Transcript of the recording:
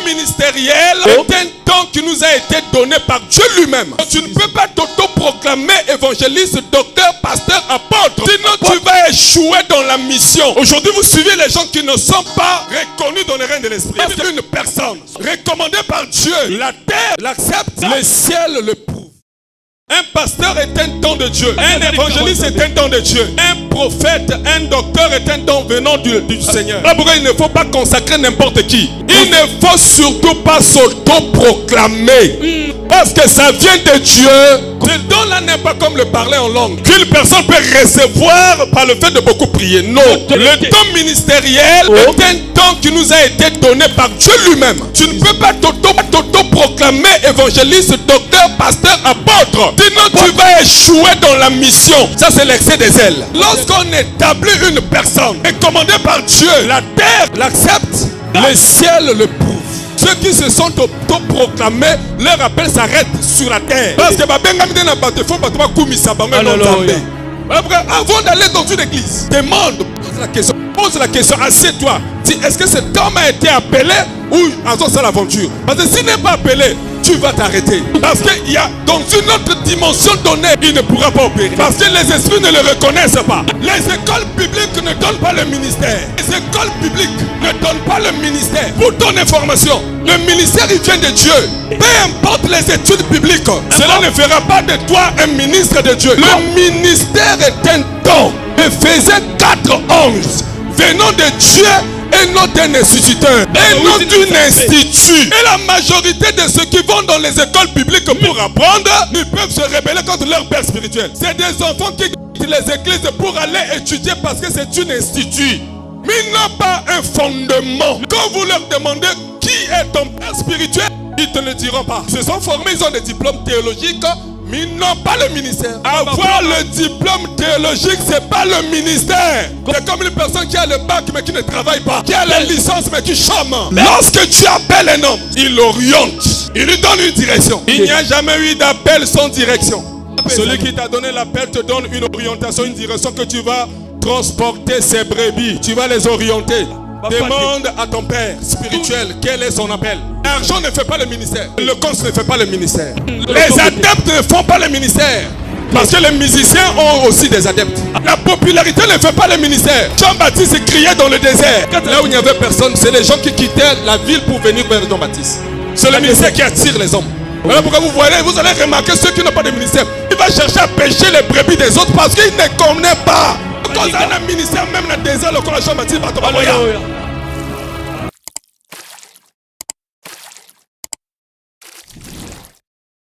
ministériel est un don qui nous a été donné par Dieu lui-même. Tu ne peux pas t'auto-proclamer évangéliste, docteur, pasteur, apôtre. Sinon tu vas échouer dans la mission. Aujourd'hui vous suivez les gens qui ne sont pas reconnus dans le règne de l'esprit. C'est une personne recommandée par Dieu. La terre l'accepte, le ciel le prouve. Un pasteur est un don de Dieu. Un évangéliste est un don de Dieu. Un prophète, un docteur est un don venant du Seigneur. Là pourquoi il ne faut pas consacrer n'importe qui. Il ne faut surtout pas s'auto-proclamer. Parce que ça vient de Dieu. Ce don-là n'est pas comme le parler en langue. Qu'une personne peut recevoir par le fait de beaucoup prier. Non. Le don ministériel est un don qui nous a été donné par Dieu lui-même. Tu ne peux pas t'auto-proclamer évangéliste, docteur, pasteur, apôtre. Sinon tu vas échouer dans la mission. Ça c'est l'excès des ailes. Lorsqu'on établit une personne recommandée par Dieu, la terre l'accepte, le ciel le prouve. Ceux qui se sont autoproclamés, leur appel s'arrête sur la terre. Parce que avant d'aller dans une église, demande, pose la question, assieds-toi. Est-ce que cet homme a été appelé ou à ça l'aventure? Parce que s'il n'est pas appelé, tu vas t'arrêter. Parce qu'il y a dans une autre dimension donnée, il ne pourra pas opérer. Parce que les esprits ne le reconnaissent pas. Les écoles bibliques ne donnent pas le ministère. Les écoles bibliques ne donnent pas le ministère. Pour ton information, le ministère il vient de Dieu. Peu importe les études bibliques, cela ne fera pas de toi un ministre de Dieu. Le ministère est un don. Éphésiens 4:11. Venant de Dieu et non d'un instituteur, et non d'un institut. Et la majorité de ceux qui vont dans les écoles bibliques pour apprendre, ils peuvent se rebeller contre leur père spirituel. C'est des enfants qui quittent les églises pour aller étudier parce que c'est un institut. Mais ils n'ont pas un fondement. Quand vous leur demandez qui est ton père spirituel, ils ne te le diront pas. Ils se sont formés, ils ont des diplômes théologiques, mais ils n'ont pas le ministère. Avoir le diplôme théologique, c'est pas le ministère. C'est comme une personne qui a le bac mais qui ne travaille pas, qui a la licence mais qui chôme. Lorsque tu appelles un homme, il l'oriente, il lui donne une direction. Il n'y a jamais eu d'appel sans direction. Celui qui t'a donné l'appel te donne une orientation, une direction que tu vas transporter ses brebis. Tu vas les orienter. Demande à ton père spirituel quel est son appel. L'argent ne fait pas le ministère. Le cons ne fait pas le ministère. Les adeptes ne font pas le ministère. Parce que les musiciens ont aussi des adeptes. La popularité ne fait pas le ministère. Jean-Baptiste criait dans le désert. Là où il n'y avait personne, c'est les gens qui quittaient la ville pour venir vers Jean-Baptiste. C'est le ministère qui attire les hommes. Voilà pourquoi vous voyez, vous allez remarquer ceux qui n'ont pas de ministère. Il va chercher à pêcher les brebis des autres parce qu'il ne connaît pas. Quand on a un ministère, même dans le désert, le corps de Jean-Baptiste va tomber.